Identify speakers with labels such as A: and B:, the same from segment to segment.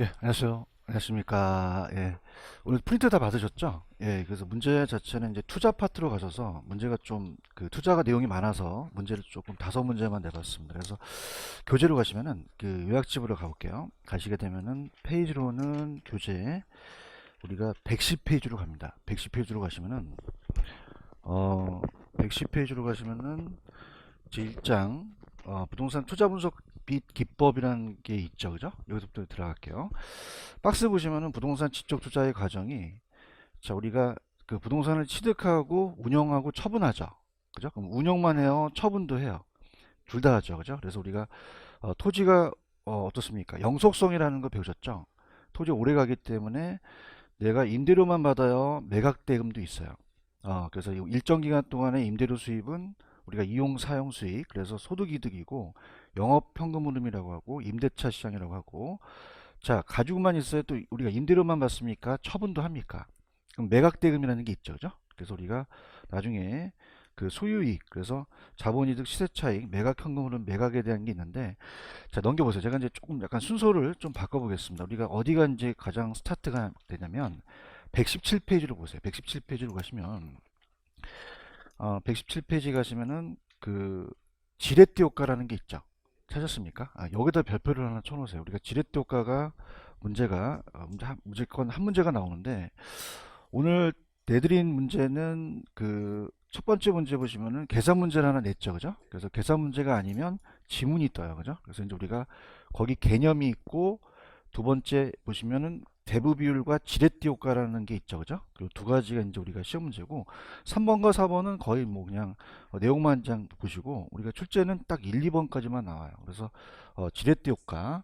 A: 예, 안녕하세요. 안녕하십니까. 예. 오늘 프린트 다 받으셨죠? 예, 그래서 문제 자체는 이제 투자 파트로 가셔서 문제가 좀 그 투자가 내용이 많아서 문제를 조금 5문제만 내봤습니다. 그래서 교재로 가시면은 그 요약집으로 가볼게요. 가시게 되면은 페이지로는 교재 우리가 110페이지로 갑니다. 110페이지로 가시면은 어 110페이지로 가시면은 제1장 부동산 투자 분석 빚 기법이라는 게 있죠. 그죠? 여기서부터 들어갈게요. 박스 보시면은 부동산 지적 투자의 과정이 자 우리가 그 부동산을 취득하고 운영하고 처분하죠. 그죠? 그럼 운영만 해요? 처분도 해요? 둘 다 하죠. 그죠? 그래서 우리가 토지가 어떻습니까? 영속성이라는 거 배우셨죠? 토지 오래 가기 때문에 내가 임대료만 받아요? 매각 대금도 있어요. 그래서 이 일정 기간 동안의 임대료 수입은 우리가 이용 사용 수익, 그래서 소득 이득이고 영업 현금 흐름이라고 하고 임대차 시장이라고 하고 자, 가지고만 있어요. 또 우리가 임대료만 받습니까? 처분도 합니까? 그럼 매각대금이라는 게 있죠. 그죠? 그래서 우리가 나중에 그 소유이익, 그래서 자본이득, 시세차익, 매각현금흐름, 매각에 대한 게 있는데, 자, 넘겨보세요. 제가 이제 조금 약간 순서를 좀 바꿔보겠습니다. 우리가 어디가 이제 가장 스타트가 되냐면, 117페이지로 보세요. 117페이지로 가시면, 117페이지 가시면은 그 지렛대 효과라는 게 있죠. 찾았습니까? 여기다 별표를 하나 쳐놓으세요. 우리가 지렛대 효과가 문제가 무조건 한 문제가 나오는데 오늘 내드린 문제는 그 첫 번째 문제 보시면은 계산 문제를 하나 냈죠, 그죠? 그래서 계산 문제가 아니면 지문이 떠요, 그죠? 그래서 이제 우리가 거기 개념이 있고 두 번째 보시면은 대부 비율과 지렛대 효과라는 게 있죠, 그죠? 그 두 가지가 이제 우리가 시험 문제고 3번과 4번은 거의 뭐 그냥 내용만 장 보시고 우리가 출제는 딱 1, 2번까지만 나와요. 그래서 지렛대 효과.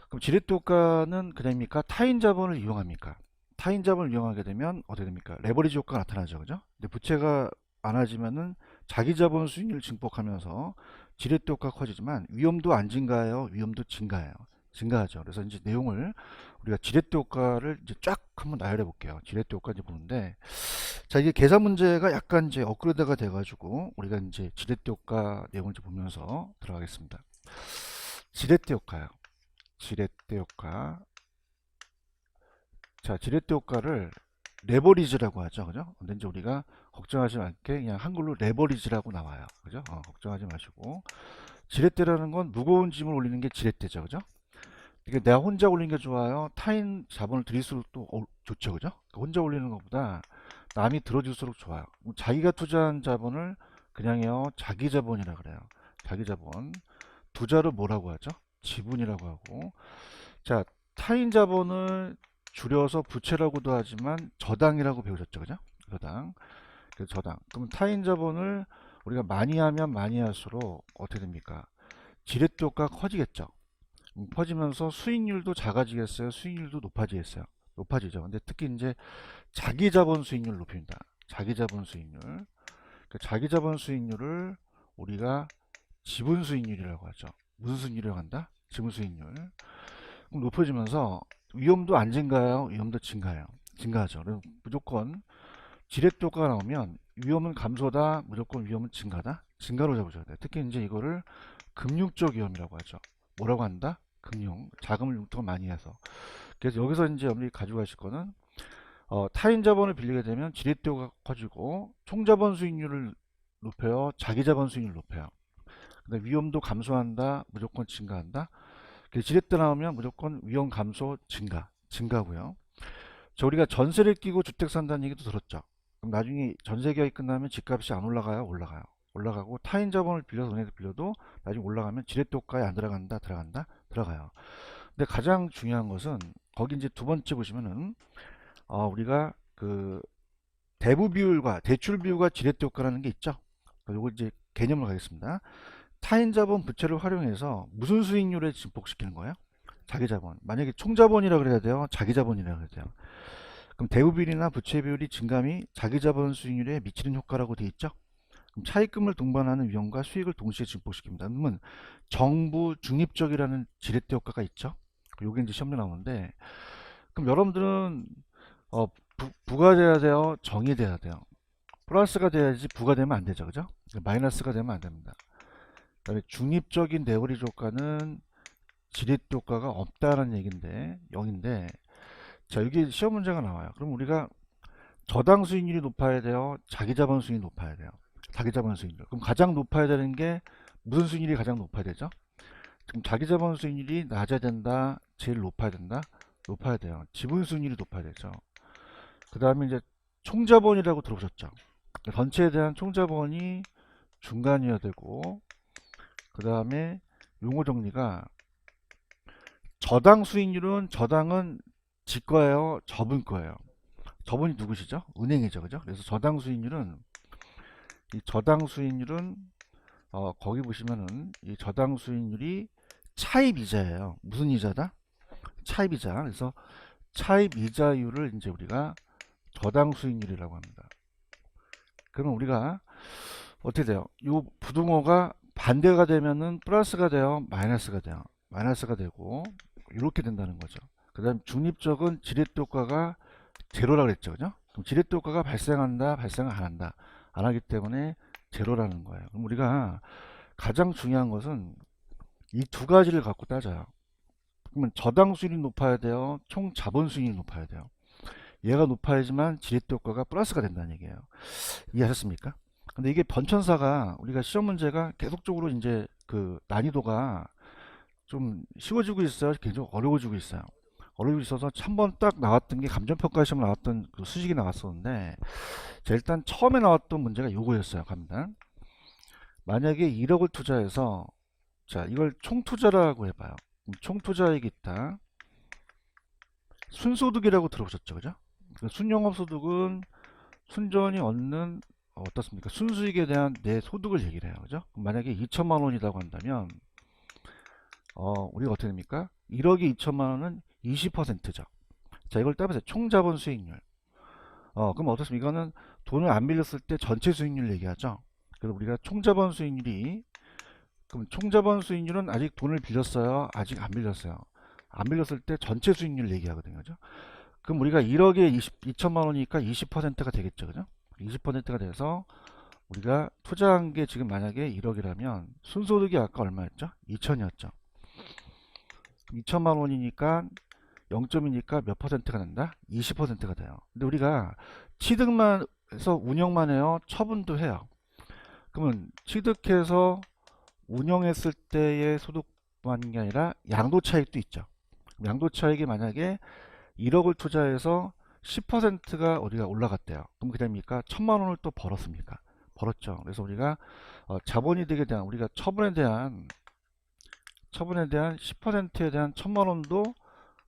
A: 그럼 지렛대 효과는 그냥입니까? 타인 자본을 이용합니까? 타인 자본을 이용하게 되면 어떻게 됩니까? 레버리지 효과가 나타나죠, 그죠? 근데 부채가 많아지면은 자기 자본 수익률을 증폭하면서 지렛대 효과가 커지지만 위험도 안 증가해요. 위험도 증가해요. 증가하죠. 그래서 이제 내용을 우리가 지렛대 효과를 이제 쫙 한번 나열해 볼게요. 지렛대 효과 이제 보는데 자 이게 계산 문제가 약간 이제 업그레이드가 돼가지고 우리가 이제 지렛대 효과 내용을 이제 보면서 들어가겠습니다. 지렛대 효과요. 지렛대 효과. 자, 지렛대 효과를 레버리지라고 하죠. 그죠? 근데 이제 우리가 걱정하지 않게 그냥 한글로 레버리지라고 나와요. 그죠? 걱정하지 마시고. 지렛대라는 건 무거운 짐을 올리는 게 지렛대죠. 그죠? 이게 내가 혼자 올리는 게 좋아요. 타인 자본을 들일수록 또 좋죠. 그죠? 그러니까 혼자 올리는 것보다 남이 들어줄수록 좋아요. 자기가 투자한 자본을 그냥요, 자기 자본이라 그래요. 자기 자본. 투자를 뭐라고 하죠? 지분이라고 하고. 자, 타인 자본을 줄여서 부채라고도 하지만 저당이라고 배우셨죠, 그죠? 저당. 그래서 저당. 그럼 타인 자본을 우리가 많이 하면 많이 할수록 어떻게 됩니까? 지렛대 효과가 커지겠죠. 커지면서 수익률도 작아지겠어요? 수익률도 높아지겠어요? 높아지죠. 근데 특히 이제 자기 자본 수익률을 높입니다. 자기 자본 수익률. 그 자기 자본 수익률을 우리가 지분 수익률이라고 하죠. 무슨 수익률이라고 한다? 지분 수익률. 그럼 높아지면서 위험도 안 증가해요? 위험도 증가해요. 증가하죠. 그럼 무조건 지렛대 효과가 나오면 위험은 감소다, 무조건 위험은 증가다? 증가로 잡으셔야 돼요. 특히 이제 이거를 금융적 위험이라고 하죠. 뭐라고 한다? 금융. 자금을 융통을 많이 해서. 그래서 여기서 이제 여러분이 가져가실 거는 타인 자본을 빌리게 되면 지렛대 효과가 커지고 총자본 수익률을 높여요. 자기 자본 수익률을 높여요. 근데 위험도 감소한다, 무조건 증가한다. 지렛대 나오면 무조건 위험 감소 증가, 증가고요. 저 우리가 전세를 끼고 주택 산다는 얘기도 들었죠. 그럼 나중에 전세 계약이 끝나면 집값이 안 올라가요? 올라가요. 올라가고 타인 자본을 빌려서 은행에서 빌려도 나중에 올라가면 지렛대 효과에 안 들어간다? 들어간다? 들어가요. 근데 가장 중요한 것은 거기 이제 두 번째 보시면은 우리가 그 대부 비율과 대출 비율과 지렛대 효과라는 게 있죠. 요거 이제 개념을 가겠습니다. 타인 자본 부채를 활용해서 무슨 수익률에 증폭시키는 거예요? 자기 자본. 만약에 총 자본이라 그래야 돼요. 자기 자본이라 그래야 돼요. 그럼 대부 비율이나 부채 비율이 증감이 자기 자본 수익률에 미치는 효과라고 돼 있죠. 그럼 차입금을 동반하는 위험과 수익을 동시에 증폭시킵니다. 그러면 정부 중립적이라는 지렛대 효과가 있죠. 요게 이제 시험에 나오는데 그럼 여러분들은 부가 돼야 돼요. 정이 돼야 돼요. 플러스가 돼야지 부가 되면 안 되죠. 그죠? 마이너스가 되면 안 됩니다. 그다음에 중립적인 레버리지 효과는 지렛대 효과가 없다는 얘기인데 0인데, 자 여기 시험 문제가 나와요. 그럼 우리가 저당 수익률이 높아야 돼요, 자기 자본 수익률이 높아야 돼요? 자기 자본 수익률. 그럼 가장 높아야 되는 게 무슨 수익률이 가장 높아야 되죠? 지금 자기 자본 수익률이 낮아야 된다, 제일 높아야 된다? 높아야 돼요. 지분 수익률이 높아야 되죠. 그 다음에 이제 총자본이라고 들어보셨죠? 전체에 대한 총자본이 중간이어야 되고, 그 다음에 용어 정리가 저당 수익률은, 저당은 지 거예요, 저분 거예요? 저분이 누구시죠? 은행이죠, 그죠? 그래서 저당 수익률은, 이 저당 수익률은 거기 보시면은 이 저당 수익률이 차입 이자예요. 무슨 이자다? 차입 이자. 그래서 차입 이자율을 이제 우리가 저당 수익률이라고 합니다. 그러면 우리가 어떻게 돼요? 이 부등호가 반대가 되면은 플러스가 돼요, 마이너스가 돼요? 마이너스가 되고 이렇게 된다는 거죠. 그 다음 중립적은 지렛대 효과가 제로라고 그랬죠, 그죠? 그럼 지렛대 효과가 발생한다, 발생을 안 한다, 안 하기 때문에 제로라는 거예요. 그럼 우리가 가장 중요한 것은 이 두 가지를 갖고 따져요. 그러면 저당 수익률이 높아야 돼요, 총 자본 수익률이 높아야 돼요? 얘가 높아야지만 지렛대 효과가 플러스가 된다는 얘기예요. 이해하셨습니까? 근데 이게 변천사가 우리가 시험 문제가 계속적으로 이제 그 난이도가 좀 쉬워지고 있어요, 계속 어려워지고 있어요? 어려워지고 있어서 한 번 딱 나왔던 게 감정평가 시험 나왔던 그 수식이 나왔었는데, 자 일단 처음에 나왔던 문제가 요거였어요. 갑니다. 만약에 1억을 투자해서, 자 이걸 총투자라고 해봐요. 총투자액이 있다. 순소득이라고 들어보셨죠, 그죠? 그 순영업소득은 순전히 얻는 어떻습니까? 순수익에 대한 내 소득을 얘기를 해요, 그죠? 만약에 2천만 원이라고 한다면 우리가 어떻게 됩니까? 1억에 2천만 원은 20%죠. 자 이걸 따면서 총자본 수익률. 그럼 어떻습니까? 이거는 돈을 안 빌렸을 때 전체 수익률 얘기하죠. 그래서 우리가 총자본 수익률이, 그럼 총자본 수익률은 아직 돈을 빌렸어요, 아직 안 빌렸어요? 안 빌렸을 때 전체 수익률 얘기하거든요, 그죠? 그럼 우리가 1억에 2천만 원이니까 20%가 되겠죠, 그죠? 20%가 돼서 우리가 투자한 게 지금 만약에 1억이라면 순소득이 아까 얼마였죠? 2천이었죠. 2천만 원이니까 0점이니까 몇 퍼센트가 된다? 20%가 돼요. 근데 우리가 취득만 해서 운영만 해요, 처분도 해요? 그러면 취득해서 운영했을 때의 소득만이 아니라 양도 차익도 있죠. 양도 차익이 만약에 1억을 투자해서 10%가 어디가 올라갔대요. 그럼 그다음입니까? 1천만 원을 또 벌었습니까? 벌었죠. 그래서 우리가 자본이 되게 대한, 우리가 처분에 대한 10%에 대한 1천만 원도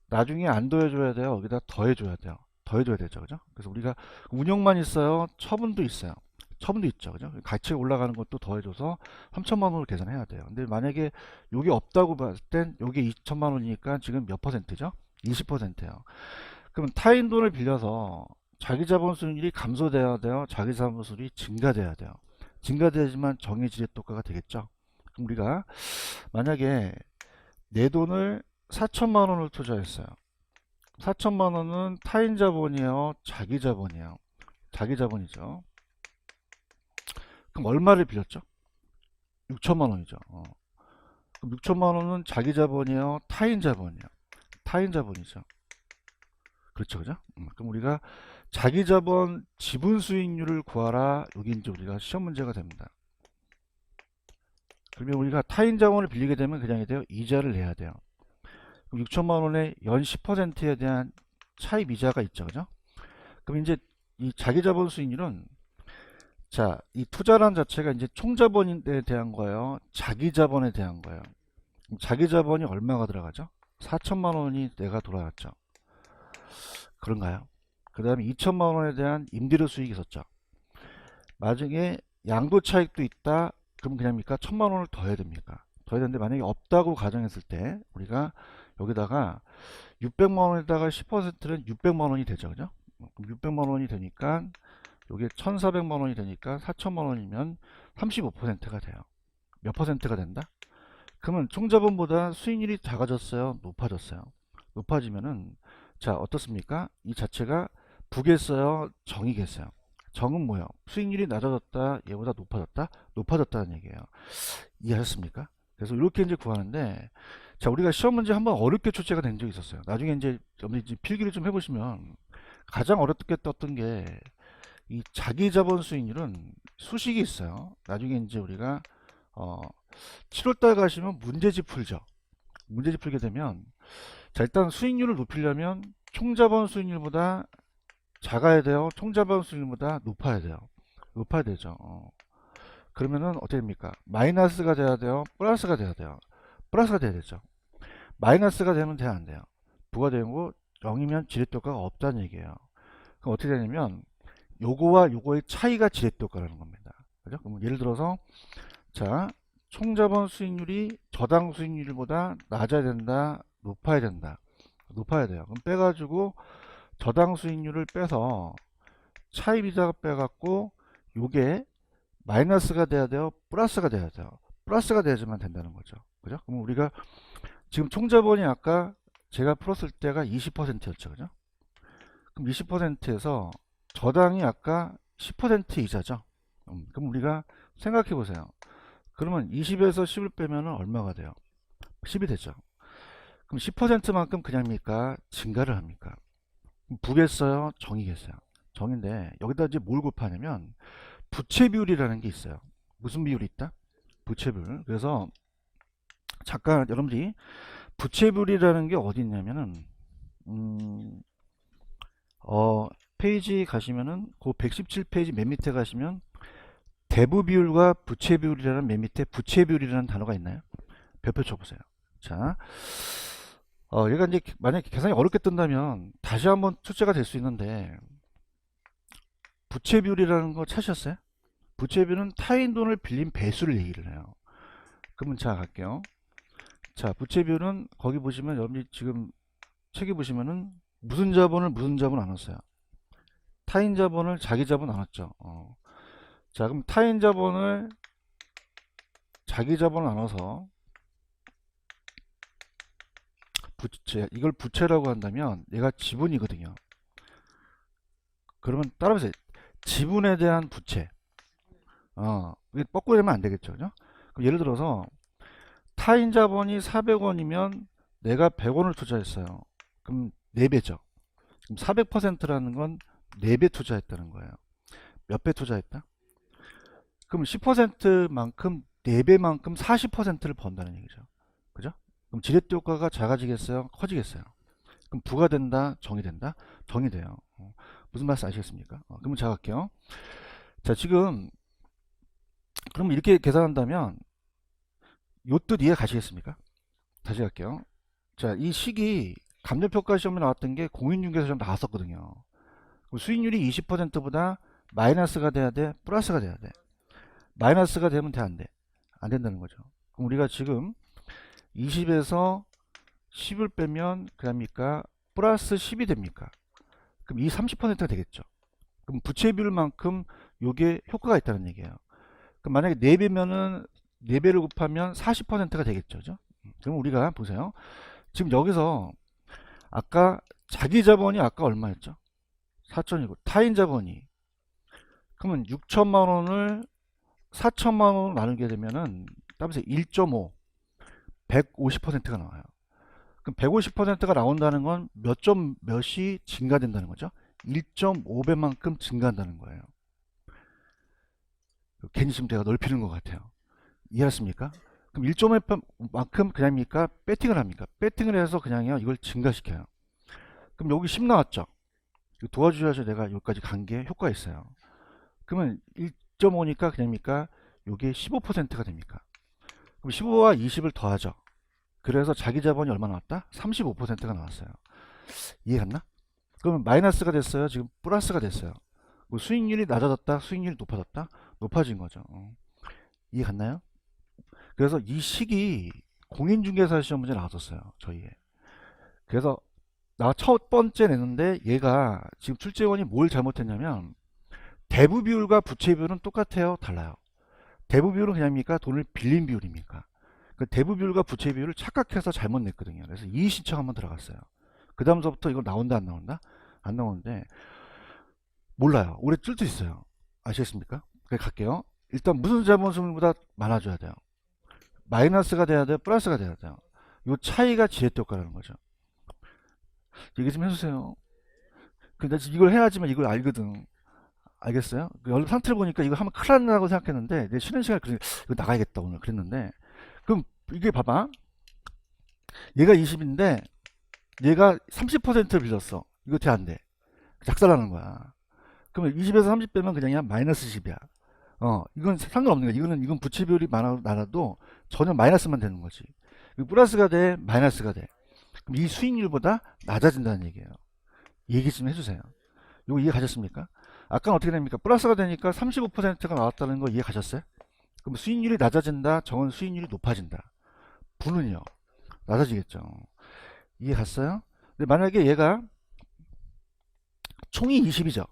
A: 나중에 안 더해줘야 돼요, 여기다 더해줘야 돼요? 더해줘야 되죠, 그죠? 그래서 우리가 운영만 있어요, 처분도 있어요? 처분도 있죠, 그죠? 가치가 올라가는 것도 더해줘서 3천만 원을 계산해야 돼요. 근데 만약에 여기 없다고 봤을 땐 여기 2천만 원이니까 지금 몇 퍼센트죠? 20%예요. 그럼 타인 돈을 빌려서 자기 자본 수익률이 감소돼야 돼요, 자기 자본 수익률이 증가돼야 돼요? 증가돼야지만 정해지의 효과가 되겠죠. 그럼 우리가 만약에 내 돈을 4천만 원을 투자했어요. 4천만 원은 타인 자본이에요, 자기 자본이에요? 자기 자본이죠. 그럼 얼마를 빌렸죠? 6천만 원이죠. 그럼 6천만 원은 자기 자본이에요, 타인 자본이에요? 타인 자본이죠. 그렇죠, 그죠? 그럼 우리가 자기 자본 지분 수익률을 구하라, 여기 이제 우리가 시험 문제가 됩니다. 그러면 우리가 타인 자본을 빌리게 되면 그냥 이 돼요, 이자를 내야 돼요. 그럼 6천만 원에 연 10%에 대한 차입 이자가 있죠, 그죠? 그럼 이제 이 자기 자본 수익률은, 자, 이 투자란 자체가 이제 총자본에 대한 거예요, 자기 자본에 대한 거예요? 그럼 자기 자본이 얼마가 들어가죠? 4천만 원이 내가 돌아왔죠. 그런가요? 그 다음에 2천만 원에 대한 임대료 수익이 있었죠. 나중에 양도 차익도 있다. 그럼 그냥입니까? 1천만 원을 더 해야 됩니까? 더 해야 되는데 만약에 없다고 가정했을 때 우리가 여기다가 600만 원에다가 10%는 600만 원이 되죠, 그죠? 그럼 600만 원이 되니까 요게 1,400만 원이 되니까 4천만 원이면 35%가 돼요. 몇 퍼센트가 된다? 그러면 총자본보다 수익률이 작아졌어요, 높아졌어요? 높아지면은, 자 어떻습니까? 이 자체가 부겠어요, 정이겠어요? 정은 뭐예요? 수익률이 낮아졌다, 얘보다 높아졌다? 높아졌다는 얘기예요. 이해하셨습니까? 그래서 이렇게 이제 구하는데, 자, 우리가 시험 문제 한번 어렵게 출제가 된 적이 있었어요. 나중에 이제 이제 필기를 좀 해보시면 가장 어렵게 떴던 게 이 자기 자본 수익률은 수식이 있어요. 나중에 이제 우리가 7월달 가시면 문제집 풀죠. 문제집 풀게 되면 자, 일단 수익률을 높이려면 총자본 수익률보다 작아야 돼요. 총자본 수익률보다 높아야 돼요. 높아야 되죠. 그러면은 어떻게 됩니까? 마이너스가 돼야 돼요. 플러스가 돼야 돼요. 플러스가 돼야 되죠. 마이너스가 되면 돼야 안 돼요. 부가 되고 0이면 지렛효과가 없다는 얘기예요. 그럼 어떻게 되냐면 요거와 요거의 차이가 지렛효과라는 겁니다. 그죠? 그럼 예를 들어서 자, 총자본 수익률이 저당 수익률보다 낮아야 된다, 높아야 된다. 높아야 돼요. 그럼 빼가지고 저당 수익률을 빼서 차입이자가 빼갖고 요게 마이너스가 돼야 돼요, 플러스가 돼야 돼요. 플러스가 돼야지만 된다는 거죠. 그죠? 그럼 우리가 지금 총자본이 아까 제가 풀었을 때가 20%였죠. 그죠? 그럼 20%에서 저당이 아까 10% 이자죠. 그럼 우리가 생각해 보세요. 그러면 20에서 10을 빼면 얼마가 돼요? 10이 되죠. 그럼 10%만큼 그냥입니까? 증가를 합니까? 부겠어요? 정이겠어요? 정인데 여기다 이제 뭘 곱하냐면 부채 비율이라는 게 있어요. 무슨 비율이 있다? 부채 비율. 그래서 잠깐 여러분들이 부채 비율이라는 게 어디 있냐면은 페이지 가시면은 그 117페이지 맨 밑에 가시면 대부 비율과 부채 비율이라는 맨 밑에 부채 비율이라는 단어가 있나요? 별표 쳐보세요. 자, 얘가 이제 만약에 계산이 어렵게 뜬다면 다시 한번 출제가 될 수 있는데 부채 비율이라는 거 찾으셨어요? 부채 비율은 타인 돈을 빌린 배수를 얘기를 해요. 그러면 자 갈게요. 자, 부채 비율은 거기 보시면 여러분이 지금 책에 보시면은 무슨 자본을 무슨 자본 나눴어요. 타인 자본을 자기 자본 나눴죠. 자, 그럼 타인 자본을 자기 자본 나눠서 부채, 이걸 부채라고 한다면 얘가 지분이거든요. 그러면 따라서 지분에 대한 부채. 이게 뻐꾸리 되면 안 되겠죠. 그죠? 그럼 예를 들어서 타인 자본이 400원이면 내가 100원을 투자했어요. 그럼 4배죠. 그럼 400%라는 건 4배 투자했다는 거예요. 몇 배 투자했다? 그럼 10%만큼 4배만큼 40%를 번다는 얘기죠. 그죠? 그럼 지렛대 효과가 작아지겠어요? 커지겠어요? 그럼 부가 된다? 정이 된다? 정이 돼요. 무슨 말씀 아시겠습니까? 그러면 제가 할게요. 자, 지금 그럼 이렇게 계산한다면 요 뜻 이해 가시겠습니까? 다시 할게요. 자, 이 식이 감정평가 시험에 나왔던 게 공인중개사 시험 나왔었거든요. 그럼 수익률이 20%보다 마이너스가 돼야 돼? 플러스가 돼야 돼? 마이너스가 되면 돼? 안 돼? 안 된다는 거죠. 그럼 우리가 지금 20에서 10을 빼면 그럽니까? 플러스 10이 됩니까? 그럼 이 30%가 되겠죠. 그럼 부채 비율만큼 요게 효과가 있다는 얘기예요. 그럼 만약에 4배면은 4배를 곱하면 40%가 되겠죠. 그죠? 그럼 우리가 보세요. 지금 여기서 아까 자기 자본이 아까 얼마였죠? 4천이고 타인 자본이 그러면 6천만 원을 4천만 원으로 나누게 되면은 따라서 1.5 150%가 나와요. 그럼 150%가 나온다는 건 몇 점 몇이 증가된다는 거죠? 1.5배만큼 증가한다는 거예요. 괜히 지금 내가 넓히는 것 같아요. 이해하십니까? 그럼 1.5만큼 그냥입니까? 배팅을 합니까? 배팅을 해서 그냥요 이걸 증가시켜요. 그럼 여기 10 나왔죠? 도와주셔서 내가 여기까지 간 게 효과가 있어요. 그러면 1.5니까 그냥입니까? 요게 15%가 됩니까? 그럼 15와 20을 더하죠. 그래서 자기 자본이 얼마 나왔다? 35%가 나왔어요. 이해 갔나? 그러면 마이너스가 됐어요. 지금 플러스가 됐어요. 뭐 수익률이 낮아졌다? 수익률이 높아졌다? 높아진 거죠. 이해 갔나요? 그래서 이 식이 공인중개사 시험 문제 나왔었어요. 저희에. 그래서 나 첫 번째 냈는데 얘가 지금 출제원이 뭘 잘못했냐면 대부 비율과 부채 비율은 똑같아요? 달라요? 대부 비율은 그냥입니까? 돈을 빌린 비율입니까? 그 대부 비율과 부채 비율을 착각해서 잘못 냈거든요. 그래서 이의 신청 한번 들어갔어요. 그 다음서부터 이거 나온다 안 나온다? 안 나오는데 몰라요. 올해 뜰 수 있어요. 아시겠습니까? 그래 갈게요. 일단 무슨 자본 수익률보다 많아져야 돼요? 마이너스가 돼야 돼요? 플러스가 돼야 돼요? 요 차이가 지렛대 효과라는 거죠. 얘기 좀 해주세요. 근데 이걸 해야지만 이걸 알거든. 알겠어요? 얼른 상태를 보니까 이거 하면 큰일 난다고 생각했는데 내 쉬는 시간에 이거 나가야겠다 오늘 그랬는데 그럼 이게 봐봐. 얘가 20인데 얘가 30%를 빌렸어. 이거 돼 안 돼? 작살나는 거야. 그러면 20에서 30 빼면 그냥 마이너스 10이야. 이건 상관없는 거야. 이건 부채 비율이 많아도 전혀 마이너스만 되는 거지. 이거 플러스가 돼, 마이너스가 돼. 그럼 이 수익률보다 낮아진다는 얘기예요. 얘기 좀 해주세요. 이거 이해 가셨습니까? 아까는 어떻게 됩니까? 플러스가 되니까 35%가 나왔다는 거 이해 가셨어요? 그럼 수익률이 낮아진다, 정은 수익률이 높아진다. 부는요, 낮아지겠죠. 이해 갔어요? 근데 만약에 얘가 총이 20이죠.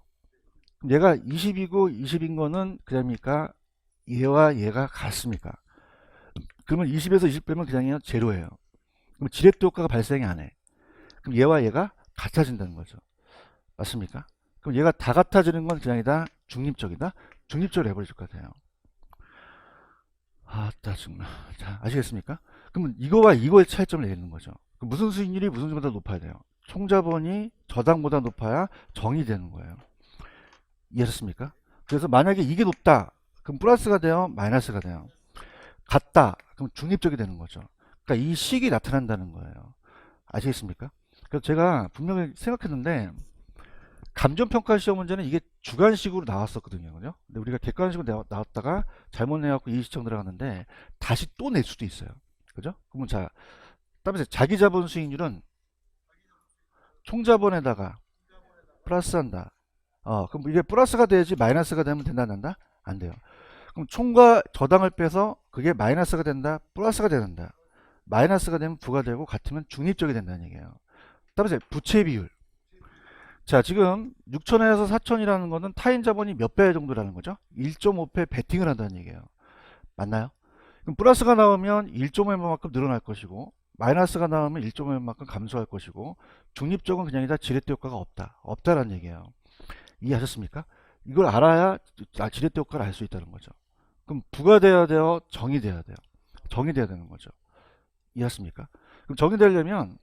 A: 그럼 얘가 20이고 20인 거는 그럽니까? 얘와 얘가 같습니까? 그러면 20에서 20 빼면 그냥요 제로예요. 그럼 지렛대 효과가 발생이 안 해. 그럼 얘와 얘가 같아진다는 거죠. 맞습니까? 그럼 얘가 다 같아지는 건 그냥이다 중립적이다. 중립적으로 해버릴 것 같아요. 아따 정말. 자, 아시겠습니까? 그러면 이거와 이거의 차이점을 내리는 거죠. 그럼 무슨 수익률이 무슨 수익보다 높아야 돼요? 총자본이 저당보다 높아야 정이 되는 거예요. 이해하셨습니까? 그래서 만약에 이게 높다, 그럼 플러스가 돼요, 마이너스가 돼요. 같다, 그럼 중립적이 되는 거죠. 그러니까 이 식이 나타난다는 거예요. 아시겠습니까? 그래서 제가 분명히 생각했는데 감정평가 시험 문제는 이게 주관식으로 나왔었거든요. 그죠? 근데 우리가 객관식으로 나왔다가 잘못 내갖고 이 시청 들어갔는데 다시 또 낼 수도 있어요. 그죠? 그러면 자, 따라서 자기 자본 수익률은 총자본에다가 플러스한다. 그럼 이게 플러스가 돼야지 마이너스가 되면 된다, 안 된다? 안 돼요. 그럼 총과 저당을 빼서 그게 마이너스가 된다, 플러스가 된다. 마이너스가 되면 부가되고 같으면 중립적이 된다는 얘기예요. 따라서 부채 비율. 자, 지금 6천에서 4천이라는 거는 타인 자본이 몇 배 정도라는 거죠? 1.5배 베팅을 한다는 얘기예요. 맞나요? 그럼 플러스가 나오면 1.5배만큼 늘어날 것이고 마이너스가 나오면 1.5배만큼 감소할 것이고 중립적은 그냥이다 지렛대 효과가 없다. 없다라는 얘기예요. 이해하셨습니까? 이걸 알아야 지렛대 효과를 알 수 있다는 거죠. 그럼 부가돼야 돼요? 정이 돼야 돼요? 정이 돼야 되는 거죠. 이해하십니까? 그럼 정이 되려면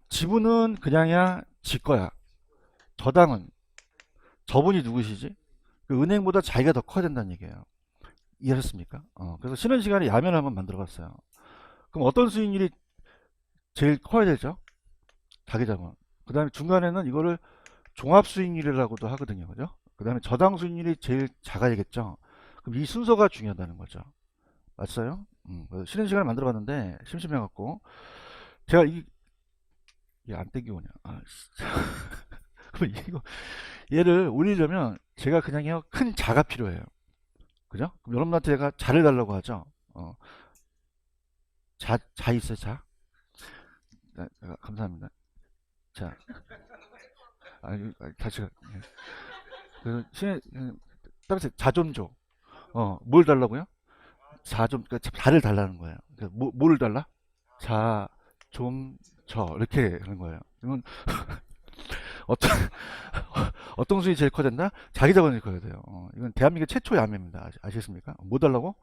A: 지분은 그냥이야 지 거야. 저당은 저분이 누구시지? 그 은행보다 자기가 더 커야 된다는 얘기예요. 이해하셨습니까? 그래서 쉬는 시간에 야면을 한번 만들어 봤어요. 그럼 어떤 수익률이 제일 커야 되죠? 자기자본. 그 다음에 중간에는 이거를 종합수익률이라고도 하거든요. 그죠? 그 다음에 저당 수익률이 제일 작아야겠죠? 그럼 이 순서가 중요하다는 거죠. 맞어요? 쉬는 시간을 만들어 봤는데 심심해갖고 제가 이게 안 땡기오냐. 그럼 이거 얘를 올리려면 제가 그냥요 큰 자가 필요해요. 그죠? 그럼 여러분한테 제가 자를 달라고 하죠. 자 있어요, 자? 감사합니다. 자, 다시, 그, 따라서 자 좀 줘. 뭘 달라고요? 자 좀, 그러니까 자를 달라는 거예요. 그러니까 뭘 달라? 자, 좀, 이렇게 하는 거예요. 이건 어떤, 어떤 수익이 제일 커야 된다? 자기 자본이 커야 돼요. 이건 대한민국 최초의 암입니다. 아시겠습니까? 뭐 달라고?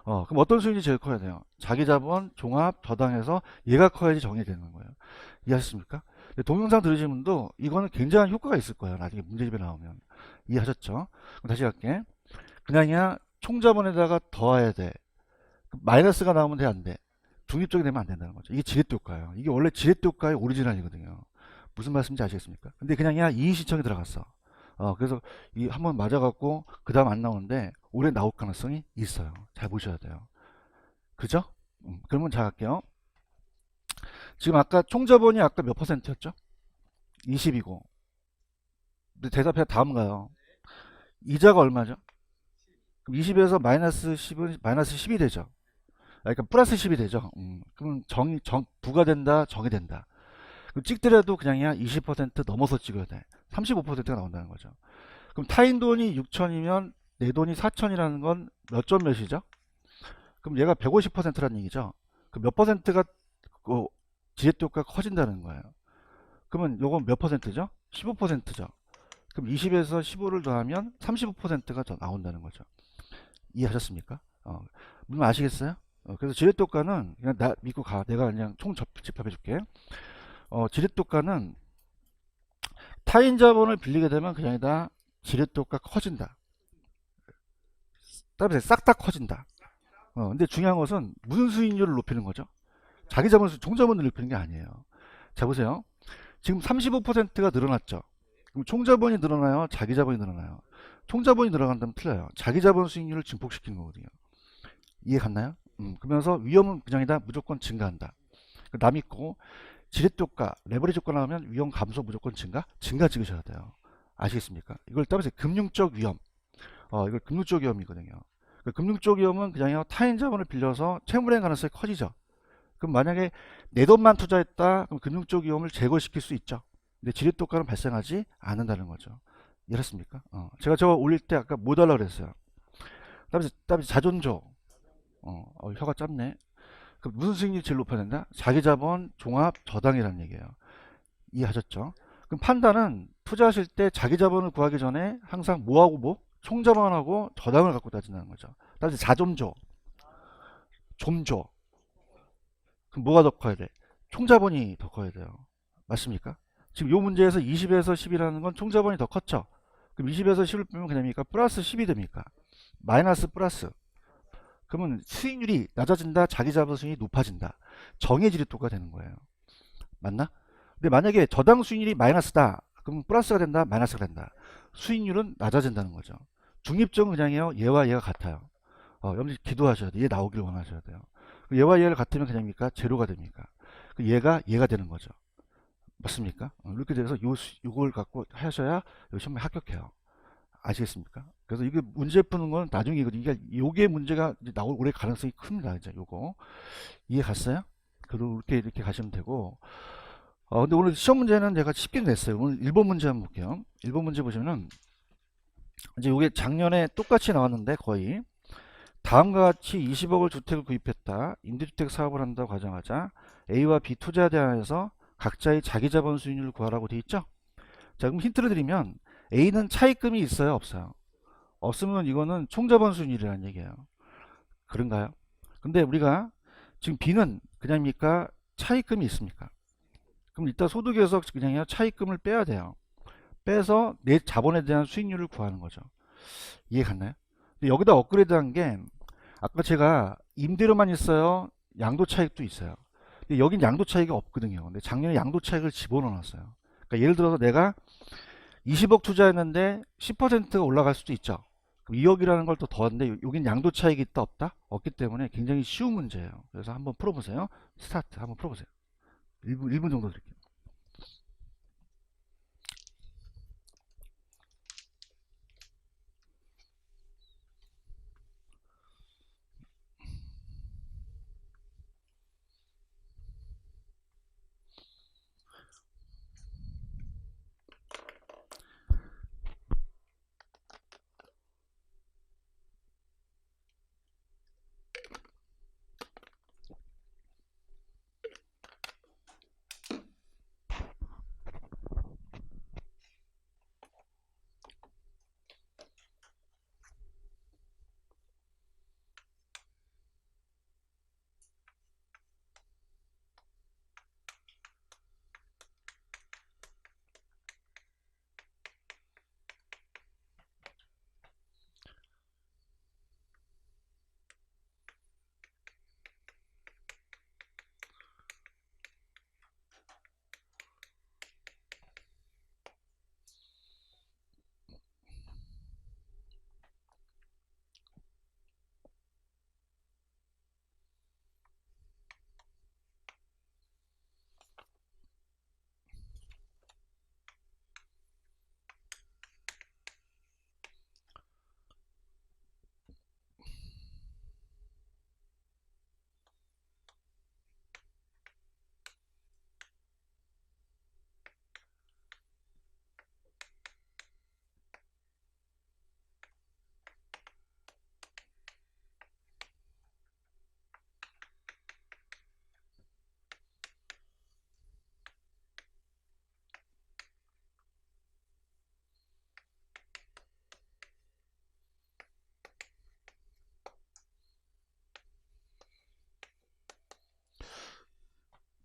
A: 그럼 어떤 수익이 제일 커야 돼요? 자기 자본, 종합, 저당해서 얘가 커야지 정이 되는 거예요. 이해하셨습니까? 동영상 들으신 분도 이거는 굉장한 효과가 있을 거예요. 나중에 문제집에 나오면. 이해하셨죠? 그럼 다시 갈게. 그냥이야 총자본에다가 더해야 돼. 마이너스가 나오면 돼, 안 돼? 중립적이 되면 안 된다는 거죠. 이게 지렛대 효과예요. 이게 원래 지렛대 효과의 오리지널이거든요. 무슨 말씀인지 아시겠습니까? 근데 그냥이야 이의신청이 들어갔어. 그래서 이 한번 맞아갖고 그 다음 안 나오는데 올해 나올 가능성이 있어요. 잘 보셔야 돼요. 그죠? 그러면 잘 할게요. 지금 아까 총자본이 아까 몇 퍼센트였죠? 20이고. 근데 대답해 다음 가요. 이자가 얼마죠? 그럼 20에서 마이너스 10은 마이너스 10이 되죠. 그러니까 플러스 10이 되죠. 그럼 부가 된다, 정이 된다. 그럼 찍더라도 그냥이야 20% 넘어서 찍어야 돼. 35%가 나온다는 거죠. 그럼 타인 돈이 6천이면 내 돈이 4천이라는 건 몇 점 몇이죠? 그럼 얘가 150%라는 얘기죠. 그 몇 퍼센트가 그 지렛대 효과가 커진다는 거예요. 그러면 요건 몇 퍼센트죠? 15%죠. 그럼 20에서 15를 더하면 35%가 더 나온다는 거죠. 이해하셨습니까? 물론 아시겠어요? 그래서 지렛도가는 그냥 나 믿고 가. 내가 그냥 집합해 줄게. 지렛도가는 타인 자본을 빌리게 되면 그냥 다 지렛도가 커진다. 따라서 싹 다 커진다. 근데 중요한 것은 무슨 수익률을 높이는 거죠? 자기 자본, 총자본을 높이는 게 아니에요. 자, 보세요. 지금 35%가 늘어났죠. 그럼 총자본이 늘어나요? 자기 자본이 늘어나요? 총자본이 늘어간다면 틀려요. 자기 자본 수익률을 증폭시키는 거거든요. 이해 갔나요? 그러면서 위험은 그냥 다 무조건 증가한다. 남 있고 지렛효과, 레버리지 효과 나오면 위험 감소 무조건 증가 찍으셔야 돼요. 아시겠습니까? 이걸 따라서 금융적 위험, 이걸 금융적 위험이거든요. 그 금융적 위험은 그냥 타인 자본을 빌려서 채무의 가능성이 커지죠. 그럼 만약에 내 돈만 투자했다, 그럼 금융적 위험을 제거시킬 수 있죠. 근데 지렛효과는 발생하지 않는다는 거죠. 이해했습니까? 제가 저거 올릴 때 아까 뭐 달라 그랬어요. 그다음에 자존조, 혀가 짧네. 그 무슨 수익률이 제일 높아야 된다? 자기 자본 종합 저당이라는 얘기예요. 이해하셨죠? 그럼 판단은 투자하실 때 자기 자본을 구하기 전에 항상 뭐하고 뭐? 총자본하고 저당을 갖고 따진다는 거죠. 따라서 자존조, 좀조. 그럼 뭐가 더 커야 돼? 총자본이 더 커야 돼요. 맞습니까? 지금 이 문제에서 20에서 10이라는 건 총자본이 더 컸죠. 그럼 20에서 10을 빼면 그냥입니까? 플러스 10이 됩니까? 마이너스 플러스. 그러면 수익률이 낮아진다, 자기 자본 수익률이 높아진다. 정해질이 똑같 되는 거예요. 맞나? 근데 만약에 저당 수익률이 마이너스다. 그럼 플러스가 된다, 마이너스가 된다. 수익률은 낮아진다는 거죠. 중립적은 그냥이요. 얘와 얘가 같아요. 여러분들 기도하셔야 돼요. 얘 나오길 원하셔야 돼요. 얘와 얘가 같으면 그냥입니까? 제로가 됩니까? 얘가 되는 거죠. 맞습니까? 이렇게 돼서 요걸 갖고 하셔야 시험에 합격해요. 아시겠습니까? 그래서 이게 문제 푸는 건 나중이거든요. 요게 문제가 이제 나올 올해 가능성이 큽니다. 이제 요거 이해 갔어요? 그리고 이렇게 가시면 되고. 근데 오늘 시험 문제는 제가 쉽게 냈어요. 오늘 1번 문제 한번 볼게요. 1번 문제 보시면은 이제 요게 작년에 똑같이 나왔는데 거의 다음과 같이 20억을 주택을 구입했다. 임대주택 사업을 한다고 가정하자 A와 B 투자 대안에서 각자의 자기 자본 수익률을 구하라고 돼 있죠. 자, 그럼 힌트를 드리면 A는 차입금이 있어요, 없어요? 없으면 이거는 총자본 수익률이라는 얘기예요. 그런가요? 근데 우리가 지금 B는 그냥입니까? 차입금이 있습니까? 그럼 일단 소득에서 그냥 차입금을 빼야 돼요. 빼서 내 자본에 대한 수익률을 구하는 거죠. 이해 갔나요? 근데 여기다 업그레이드한 게 아까 제가 임대료만 있어요. 양도 차익도 있어요. 근데 여긴 양도 차익이 없거든요. 근데 작년에 양도 차익을 집어넣어놨어요. 그러니까 예를 들어서 내가 20억 투자했는데 10%가 올라갈 수도 있죠. 그럼 2억이라는 걸 또 더한데 여긴 양도 차익이 있다 없다? 없기 때문에 굉장히 쉬운 문제예요. 그래서 한번 풀어보세요. 스타트 한번 풀어보세요. 1분 정도 드릴게요.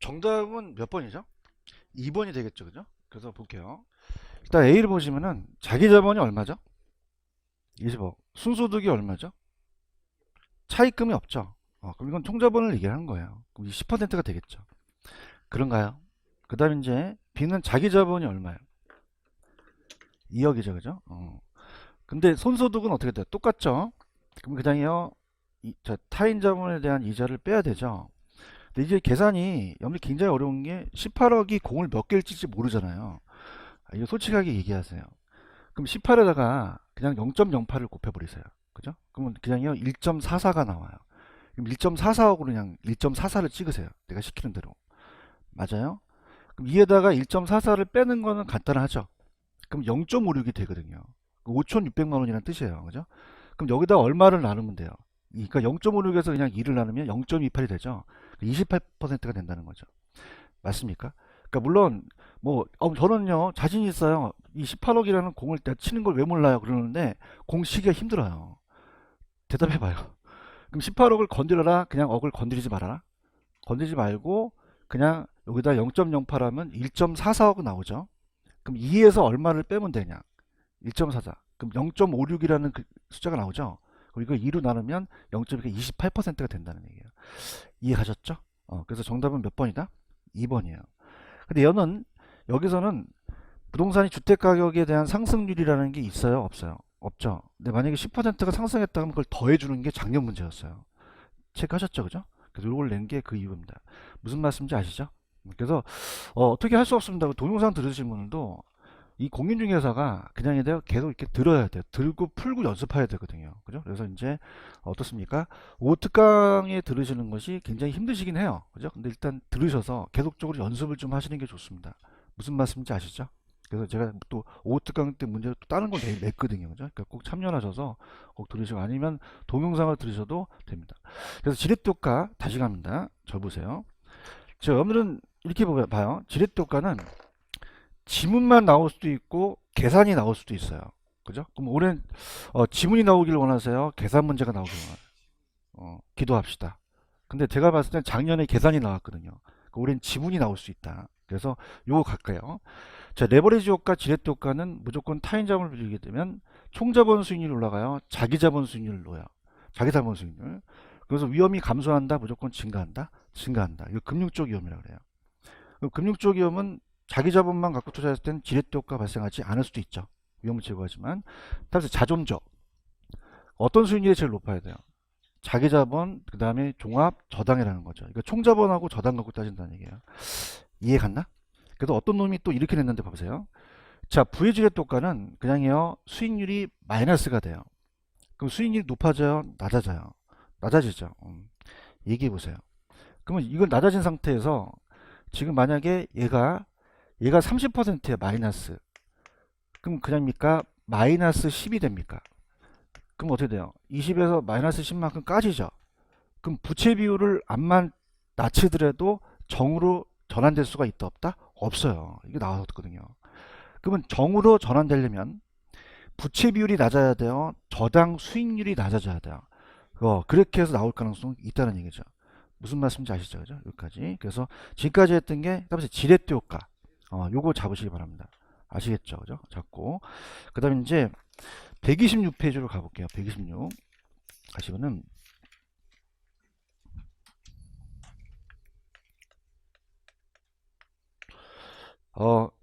A: 정답은 몇 번이죠? 2번이 되겠죠, 그죠? 그래서 볼게요. 일단 A를 보시면은 자기 자본이 얼마죠? 20억. 순소득이 얼마죠? 차입금이 없죠. 그럼 이건 총자본을 얘기하는 거예요. 그럼 10%가 되겠죠. 그런가요? 그 다음 이제 B는 자기 자본이 얼마예요? 2억이죠, 그죠? 근데 손소득은 어떻게 돼요? 똑같죠? 그럼 그냥요, 타인 자본에 대한 이자를 빼야 되죠. 근데 이제 계산이 여러분이 굉장히 어려운 게 18억이 공을 몇 개를 찔지 모르잖아요. 이거 솔직하게 얘기하세요. 그럼 18에다가 그냥 0.08을 곱해버리세요. 그죠? 그러면 그냥요 1.44가 나와요. 그럼 1.44억으로 그냥 1.44를 찍으세요. 내가 시키는 대로. 맞아요? 그럼 이에다가 1.44를 빼는 거는 간단하죠. 그럼 0.56이 되거든요. 5,600만 원이라는 뜻이에요. 그죠? 그럼 여기다 얼마를 나누면 돼요? 그러니까 0.56에서 그냥 2를 나누면 0.28이 되죠. 28%가 된다는 거죠. 맞습니까? 그러니까 물론 뭐 저는요 자신 있어요. 이 18억이라는 공을 내가 치는 걸 왜 몰라요 그러는데 공 치기가 힘들어요. 대답해봐요. 그럼 18억을 건드려라. 그냥 억을 건드리지 말아라. 건드리지 말고 그냥 여기다 0.08 하면 1.44억 나오죠. 그럼 2에서 얼마를 빼면 되냐? 1.44. 그럼 0.56이라는 그 숫자가 나오죠. 그럼 이거 2로 나누면 0.2가 28%가 된다는 얘기예요. 이해하셨죠? 그래서 정답은 몇 번이다? 2번이에요. 근데 여기서는 부동산이 주택가격에 대한 상승률이라는 게 있어요? 없어요? 없죠. 근데 만약에 10%가 상승했다면 그걸 더해주는 게 작년 문제였어요. 체크하셨죠? 그죠? 그래서 이걸 낸 게 그 이유입니다. 무슨 말씀인지 아시죠? 그래서 어떻게 할 수 없습니다. 그 동영상 들으신 분들도 이 공인중개사가 그냥 계속 이렇게 들어야 돼요. 들고 풀고 연습해야 되거든요. 그죠? 그래서 이제 어떻습니까? 오특강에 들으시는 것이 굉장히 힘드시긴 해요. 그죠? 근데 일단 들으셔서 계속적으로 연습을 좀 하시는 게 좋습니다. 무슨 말씀인지 아시죠? 그래서 제가 또 오특강 때 문제를 또 다른 걸 냈거든요. 그죠? 그러니까 꼭 참여하셔서 꼭 들으시고 아니면 동영상을 들으셔도 됩니다. 그래서 지렛효과 다시 갑니다. 저 보세요. 자, 오늘은 이렇게 봐요. 지렛효과는 지문만 나올 수도 있고 계산이 나올 수도 있어요. 그죠? 그럼 올해는 지문이 나오길 원하세요? 계산 문제가 나오길 원하세요? 기도합시다. 근데 제가 봤을 땐 작년에 계산이 나왔거든요. 올해는 지문이 나올 수 있다. 그래서 요거 갈까요? 자, 레버리지 효과, 지렛대 효과는 무조건 타인 자본을 빌리게 되면 총자본 수익률이 올라가요. 자기 자본 수익률을 놓아요. 자기 자본 수익률. 그래서 위험이 감소한다, 무조건 증가한다, 증가한다. 이거 금융 쪽 위험이라고 그래요. 금융 쪽 위험은 자기 자본만 갖고 투자했을 때는 지렛대 효과 발생하지 않을 수도 있죠. 위험을 제거하지만. 따라서 자존적. 어떤 수익률이 제일 높아야 돼요? 자기 자본, 그 다음에 종합, 저당이라는 거죠. 그러니까 총자본하고 저당 갖고 따진다는 얘기예요. 이해 갔나? 그래서 어떤 놈이 또 이렇게 냈는데 봐보세요. 자, 부의 지렛대 효과는 그냥요, 수익률이 마이너스가 돼요. 그럼 수익률이 높아져요? 낮아져요? 낮아지죠. 얘기해 보세요. 그러면 이건 낮아진 상태에서 지금 만약에 얘가 30%야 마이너스. 그럼 그냥입니까? 마이너스 10이 됩니까? 그럼 어떻게 돼요? 20에서 마이너스 10만큼 까지죠. 그럼 부채 비율을 암만 낮추더라도 정으로 전환될 수가 있다 없다? 없어요. 이게 나왔거든요. 그러면 정으로 전환되려면 부채 비율이 낮아야 돼요. 저당 수익률이 낮아져야 돼요. 그렇게 해서 나올 가능성이 있다는 얘기죠. 무슨 말씀인지 아시죠? 그죠? 여기까지. 그래서 지금까지 했던 게 지렛대 효과. 요거 잡으시기 바랍니다. 아시겠죠? 그죠? 잡고. 그 다음에 이제 126페이지로 가볼게요. 126. 가시면은,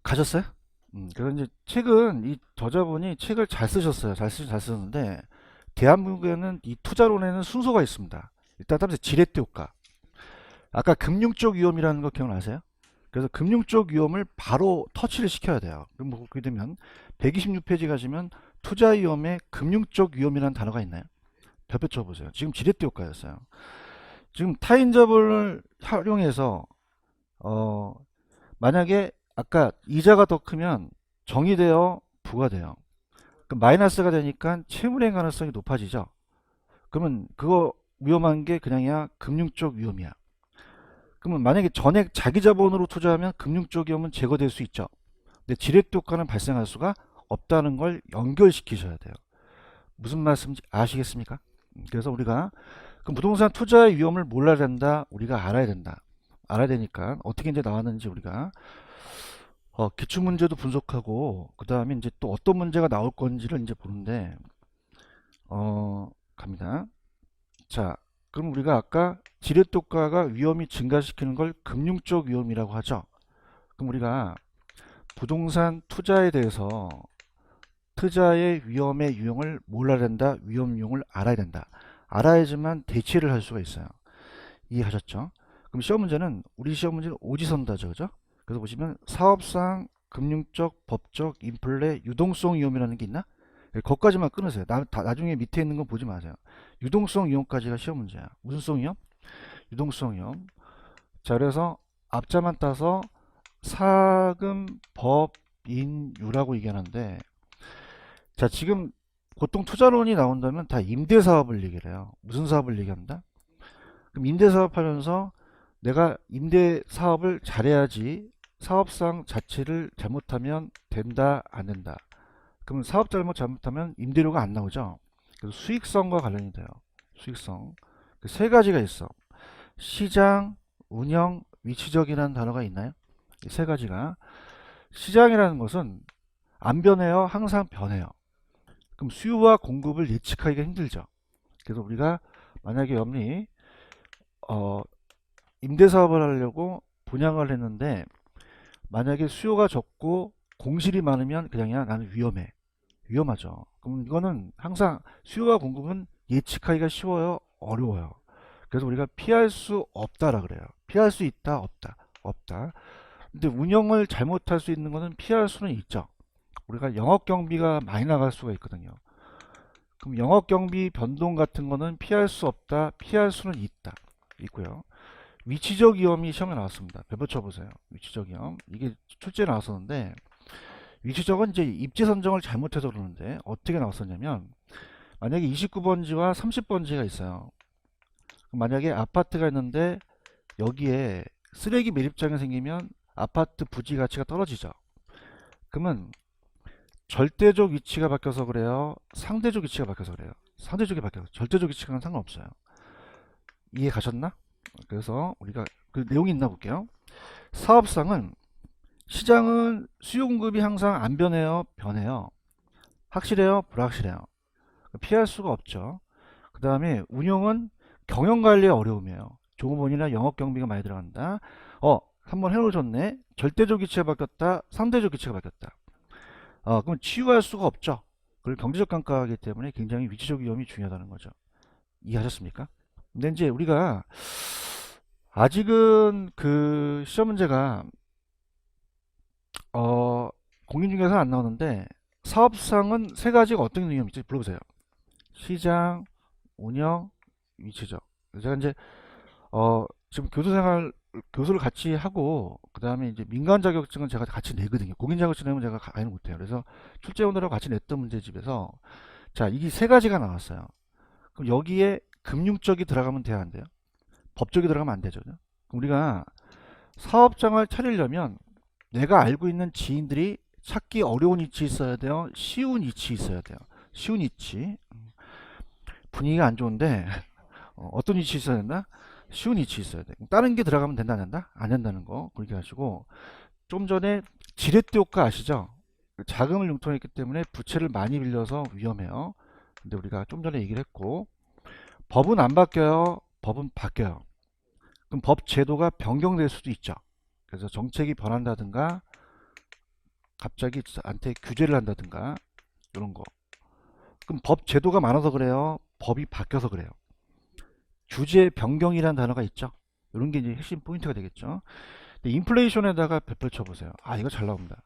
A: 가셨어요? 그래서 이제 책은 이 저자분이 책을 잘 쓰셨어요. 잘 쓰셨는데, 대한민국에는 이 투자론에는 순서가 있습니다. 일단 따라서 지렛대 효과. 아까 금융 쪽 위험이라는 거 기억나세요? 그래서 금융 쪽 위험을 바로 터치를 시켜야 돼요. 그럼 뭐 그렇게 되면 126페이지 가시면 투자 위험에 금융 쪽 위험이라는 단어가 있나요? 별표 쳐보세요. 지금 지렛대 효과였어요. 지금 타인 자본을 활용해서 만약에 아까 이자가 더 크면 정의되어 부과돼요. 그럼 마이너스가 되니까 채무행 가능성이 높아지죠. 그러면 그거 위험한 게 그냥이야 금융 쪽 위험이야. 그러면 만약에 전액 자기 자본으로 투자하면 금융 쪽 위험은 제거될 수 있죠. 근데 지렛대 효과는 발생할 수가 없다는 걸 연결시키셔야 돼요. 무슨 말씀인지 아시겠습니까? 그래서 우리가 그 부동산 투자의 위험을 몰라야 된다. 우리가 알아야 된다. 알아야 되니까 어떻게 이제 나왔는지 우리가 기출 문제도 분석하고 그 다음에 이제 또 어떤 문제가 나올 건지를 이제 보는데 갑니다. 자, 그럼 우리가 아까 지렛효과가 위험이 증가시키는 걸 금융적 위험이라고 하죠. 그럼 우리가 부동산 투자에 대해서 투자의 위험의 유형을 몰라야 된다. 위험 유형을 알아야 된다. 알아야지만 대처를 할 수가 있어요. 이해하셨죠? 그럼 시험 문제는 우리 시험 문제는 오지선다죠, 그죠? 그래서 보시면 사업상, 금융적, 법적, 인플레, 유동성 위험이라는 게 있나? 거기까지만 끊으세요. 나중에 밑에 있는 건 보지 마세요. 유동성 위험까지가 시험 문제야. 무슨 성 위험? 유동성 위험. 자, 그래서 앞자만 따서 사금, 법, 인, 유라고 얘기하는데, 자, 지금 보통 투자론이 나온다면 다 임대사업을 얘기를 해요. 무슨 사업을 얘기한다? 그럼 임대사업 하면서 내가 임대사업을 잘해야지 사업상 자체를 잘못하면 된다, 안 된다. 그러면 사업 잘못하면 임대료가 안 나오죠. 그래서 수익성과 관련이 돼요. 수익성. 그 세 가지가 있어. 시장, 운영, 위치적이라는 단어가 있나요? 이 세 가지가. 시장이라는 것은 안 변해요. 항상 변해요. 그럼 수요와 공급을 예측하기가 힘들죠. 그래서 우리가 만약에 염리 임대사업을 하려고 분양을 했는데 만약에 수요가 적고 공실이 많으면 그냥이야 나는 위험해. 위험하죠. 그럼 이거는 항상 수요와 공급은 예측하기가 쉬워요? 어려워요? 그래서 우리가 피할 수 없다라 그래요. 피할 수 있다, 없다, 없다. 근데 운영을 잘못할 수 있는 거는 피할 수는 있죠. 우리가 영업 경비가 많이 나갈 수가 있거든요. 그럼 영업 경비 변동 같은 거는 피할 수 없다, 피할 수는 있다. 있고요. 위치적 위험이 시험에 나왔습니다. 배포쳐 보세요. 위치적 위험. 이게 출제에 나왔었는데 위치적은 이제 입지 선정을 잘못해서 그러는데 어떻게 나왔었냐면 만약에 29번지와 30번지가 있어요. 만약에 아파트가 있는데 여기에 쓰레기 매립장이 생기면 아파트 부지 가치가 떨어지죠. 그러면 절대적 위치가 바뀌어서 그래요? 상대적 위치가 바뀌어서 그래요? 상대적이 바뀌어서 절대적 위치가는 상관없어요. 이해 가셨나? 그래서 우리가 그 내용이 있나 볼게요. 사업상은 시장은 수요 공급이 항상 안 변해요, 변해요. 확실해요, 불확실해요. 피할 수가 없죠. 그 다음에 운영은 경영 관리의 어려움이에요. 종업원이나 영업 경비가 많이 들어간다. 한번 해놓으셨네. 절대적 위치가 바뀌었다. 상대적 위치가 바뀌었다. 그럼 치유할 수가 없죠. 그걸 경제적 감가이기 때문에 굉장히 위치적 위험이 중요하다는 거죠. 이해하셨습니까? 근데 이제 우리가 아직은 그 시험 문제가 공인중개사 안 나오는데 사업상은 세 가지가 어떤 위험이 있지? 불러보세요. 시장, 운영, 위치적. 제가 이제 지금 교수를 같이 하고 그 다음에 이제 민간 자격증은 제가 같이 내거든요. 공인 자격증 내면 제가 가는 못해요. 그래서 출제 오느라고 같이 냈던 문제집에서 자 이게 세 가지가 나왔어요. 그럼 여기에 금융적이 들어가면 돼야 안 돼요? 법적이 들어가면 안 되죠. 그럼 우리가 사업장을 차리려면 내가 알고 있는 지인들이 찾기 어려운 위치 있어야 돼요. 쉬운 위치 있어야 돼요. 쉬운 위치. 분위기가 안 좋은데 어떤 위치 있어야 된다? 쉬운 위치 있어야 돼. 다른 게 들어가면 된다, 안 된다? 안 된다는 거. 그렇게 하시고 좀 전에 지렛대 효과 아시죠? 자금을 융통했기 때문에 부채를 많이 빌려서 위험해요. 근데 우리가 좀 전에 얘기를 했고 법은 안 바뀌어요. 법은 바뀌어요. 그럼 법 제도가 변경될 수도 있죠. 그래서 정책이 변한다든가 갑자기 한테 규제를 한다든가 이런 거. 그럼 법 제도가 많아서 그래요. 법이 바뀌어서 그래요. 규제 변경이라는 단어가 있죠. 이런 게 이제 핵심 포인트가 되겠죠. 근데 인플레이션에다가 별표 쳐보세요. 이거 잘 나옵니다.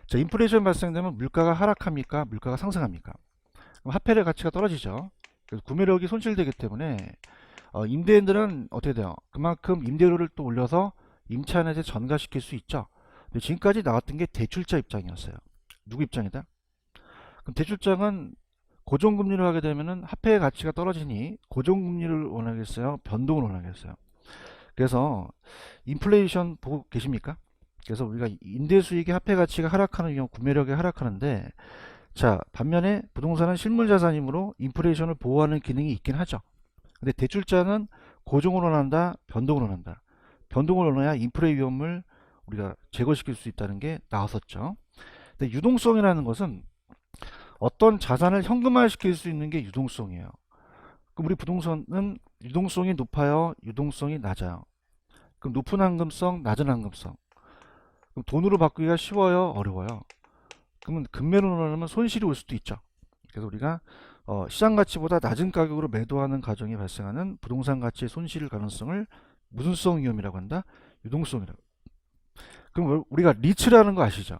A: 자, 인플레이션 발생되면 물가가 하락합니까? 물가가 상승합니까? 그럼 화폐의 가치가 떨어지죠. 그래서 구매력이 손실되기 때문에 임대인들은 어떻게 돼요? 그만큼 임대료를 또 올려서 임차인한테 전가시킬 수 있죠. 근데 지금까지 나왔던 게 대출자 입장이었어요. 누구 입장이다? 그럼 대출자는 고정금리를 하게 되면은 화폐의 가치가 떨어지니 고정금리를 원하겠어요? 변동을 원하겠어요? 그래서 인플레이션 보고 계십니까? 그래서 우리가 임대수익의 화폐 가치가 하락하는 경우 구매력이 하락하는데 자 반면에 부동산은 실물자산이므로 인플레이션을 보호하는 기능이 있긴 하죠. 근데 대출자는 고정으로 한다, 변동으로 한다. 변동을 넣어야 인플레 위험을 우리가 제거시킬 수 있다는 게 나왔었죠. 근데 유동성이라는 것은 어떤 자산을 현금화시킬 수 있는 게 유동성이에요. 그럼 우리 부동산은 유동성이 높아요, 유동성이 낮아요. 그럼 높은 황금성, 낮은 황금성. 그럼 돈으로 바꾸기가 쉬워요, 어려워요? 그러면 금매로 넣으면 손실이 올 수도 있죠. 그래서 우리가 시장 가치보다 낮은 가격으로 매도하는 과정이 발생하는 부동산 가치의 손실 가능성을 무슨 성 위험이라고 한다? 유동성이라고. 그럼 우리가 리츠라는 거 아시죠?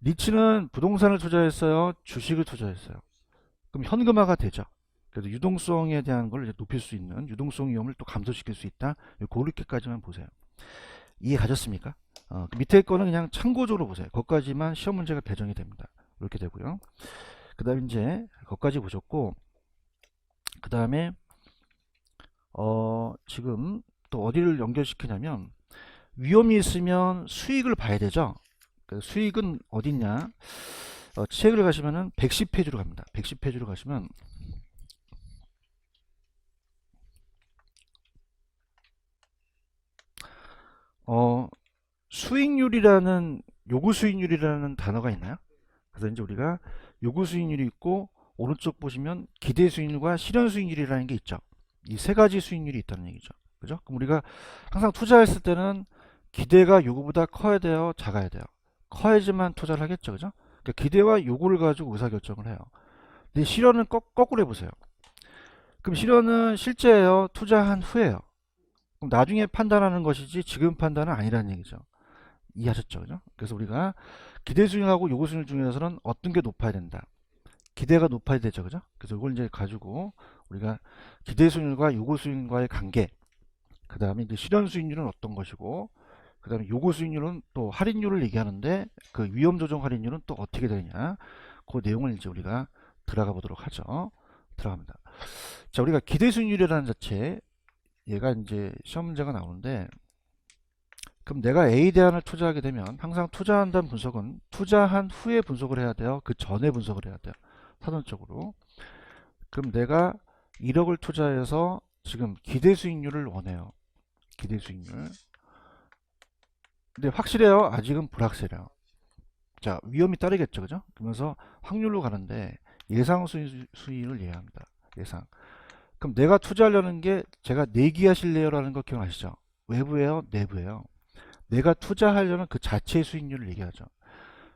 A: 리츠는 부동산을 투자했어요, 주식을 투자했어요. 그럼 현금화가 되죠. 그래서 유동성에 대한 걸 이제 높일 수 있는 유동성 위험을 또 감소시킬 수 있다. 그렇게까지만 보세요. 이해 가셨습니까? 그 밑에 거는 그냥 참고적으로 보세요. 거기까지만 시험 문제가 배정이 됩니다. 이렇게 되고요. 그 다음에 이제 거기까지 보셨고, 그 다음에 지금 또 어디를 연결시키냐면 위험이 있으면 수익을 봐야 되죠. 수익은 어딨냐? 책을 가시면은 110페이지로 갑니다. 110페이지로 가시면 수익률이라는 요구 수익률이라는 단어가 있나요? 그래서 이제 우리가 요구 수익률이 있고 오른쪽 보시면 기대 수익률과 실현 수익률이라는 게 있죠. 이 세 가지 수익률이 있다는 얘기죠. 그죠? 그럼 우리가 항상 투자했을 때는 기대가 요구보다 커야 돼요, 작아야 돼요? 커야지만 투자를 하겠죠. 그죠? 그러니까 기대와 요구를 가지고 의사결정을 해요. 근데 실현은 거꾸로 해보세요. 그럼 실현은 실제예요, 투자한 후에요? 그럼 나중에 판단하는 것이지 지금 판단은 아니라는 얘기죠. 이해하셨죠? 그죠? 그래서 우리가 기대 수익하고 요구 수익 중에서는 어떤 게 높아야 된다. 기대가 높아야 되죠. 그죠? 그래서 이걸 이제 가지고 우리가 기대 수익률과 요구 수익률과의 관계, 그 다음에 이제 실현 수익률은 어떤 것이고, 그 다음에 요구 수익률은 또 할인율을 얘기하는데 그 위험 조정 할인율은 또 어떻게 되느냐. 그 내용을 이제 우리가 들어가 보도록 하죠. 들어갑니다. 자, 우리가 기대 수익률이라는 자체, 얘가 이제 시험 문제가 나오는데, 그럼 내가 A 대안을 투자하게 되면 항상 투자한다는 분석은 투자한 후에 분석을 해야 돼요, 그 전에 분석을 해야 돼요, 사전적으로. 그럼 내가 1억을 투자해서 지금 기대 수익률을 원해요. 기대 수익률. 근데 확실해요, 아직은 불확실해요. 자, 위험이 따르겠죠. 그죠? 그러면서 확률로 가는데 예상 수익을 얘기합니다. 예상. 그럼 내가 투자하려는 게, 제가 내기하실래요라는 거 기억나시죠? 외부예요, 내부예요? 내가 투자하려는 그 자체의 수익률을 얘기하죠.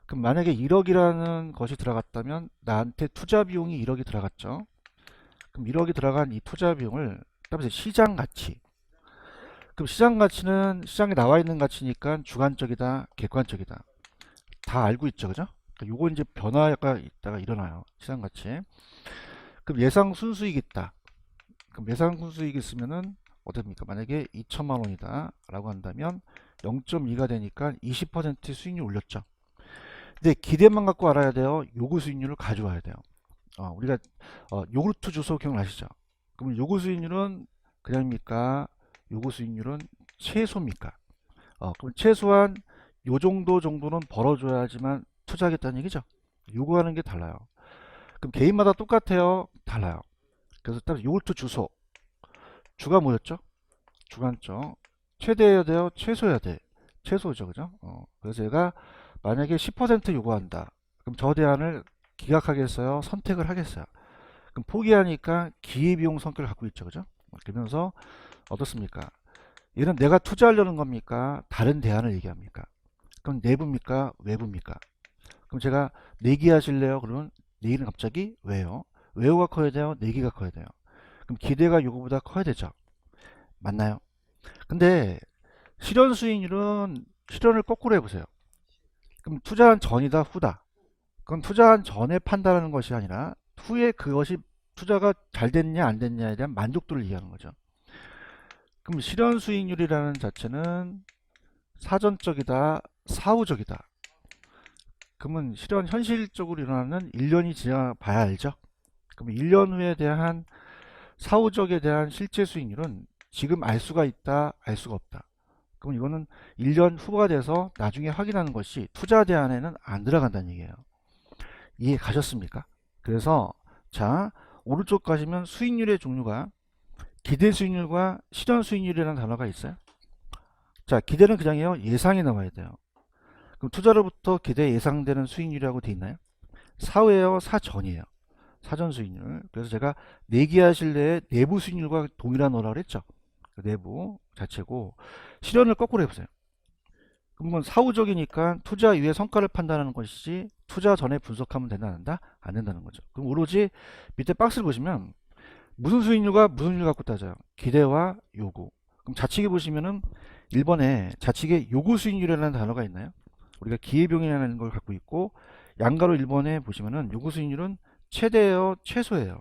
A: 그럼 만약에 1억이라는 것이 들어갔다면 나한테 투자 비용이 1억이 들어갔죠. 그럼 1억이 들어간 이 투자 비용을 따라서 시장 가치. 그럼 시장 가치는 시장에 나와 있는 가치니까 주관적이다, 객관적이다. 다 알고 있죠. 그죠? 그러니까 요거 이제 변화가 있다가 일어나요, 시장 가치. 그럼 예상 순수익이 있다. 그럼 예상 순수익이 있으면은 어떻습니까? 만약에 2천만 원이다 라고 한다면 0.2가 되니까 20% 수익률 올렸죠. 근데 기대만 갖고 알아야 돼요, 요구 수익률을 가져와야 돼요. 우리가 요구르트 주소 기억나시죠? 그럼 요구 수익률은 그냥입니까? 요구 수익률은 최소입니까? 그럼 최소한 요 정도는 벌어줘야지만 투자하겠다는 얘기죠. 요구하는 게 달라요. 그럼 개인마다 똑같아요, 달라요. 그래서 따라서 요구르트 주소, 주가 뭐였죠? 주관적. 최대해야 돼요, 최소해야 돼? 최소죠. 그죠? 그래서 얘가 만약에 10% 요구한다. 그럼 저 대안을 기각하겠어요, 선택을 하겠어요? 그럼 포기하니까 기회비용 성격을 갖고 있죠. 그죠? 그러면서 어떻습니까? 얘는 내가 투자하려는 겁니까? 다른 대안을 얘기합니까? 그럼 내부입니까? 외부입니까? 그럼 제가 내기 하실래요? 그러면 내기는 갑자기 왜요? 외우가 커야 돼요, 내기가 커야 돼요? 그럼 기대가 요구보다 커야 되죠. 맞나요? 근데 실현 수익률은 실현을 거꾸로 해보세요. 그럼 투자한 전이다, 후다? 그건 투자한 전에 판단하는 것이 아니라 후에 그것이 투자가 잘 됐냐 안 됐냐에 대한 만족도를 얘기하는 거죠. 그럼 실현 수익률이라는 자체는 사전적이다, 사후적이다? 그러면 실현 현실적으로 일어나는 1년이 지나 봐야 알죠. 그럼 1년 후에 대한 사후적에 대한 실제 수익률은 지금 알 수가 있다, 알 수가 없다? 그럼 이거는 1년 후가 돼서 나중에 확인하는 것이 투자 대안에는 안 들어간다는 얘기예요. 이해 가셨습니까? 그래서 자, 오른쪽 가시면 수익률의 종류가 기대 수익률과 실현 수익률이라는 단어가 있어요. 자, 기대는 그냥요 예상이 나와야 돼요. 그럼 투자로부터 기대 예상되는 수익률이라고 돼 있나요? 사후예요, 사전이에요? 사전 수익률. 그래서 제가 내기하실 때의 내부 수익률과 동일한 거라고 그랬죠. 그 내부 자체고 실현을 거꾸로 해보세요. 그러면 사후적이니까 투자 이후의 성과를 판단하는 것이지 투자 전에 분석하면 된다 안 된다? 안 된다는 거죠. 그럼 오로지 밑에 박스를 보시면 무슨 수익률과 무슨 수익률 갖고 따져요? 기대와 요구. 그럼 좌측에 보시면은 1번에 좌측에 요구 수익률이라는 단어가 있나요? 우리가 기회비용이라는 걸 갖고 있고 양가로 1번에 보시면은 요구 수익률은 최대예요, 최소예요?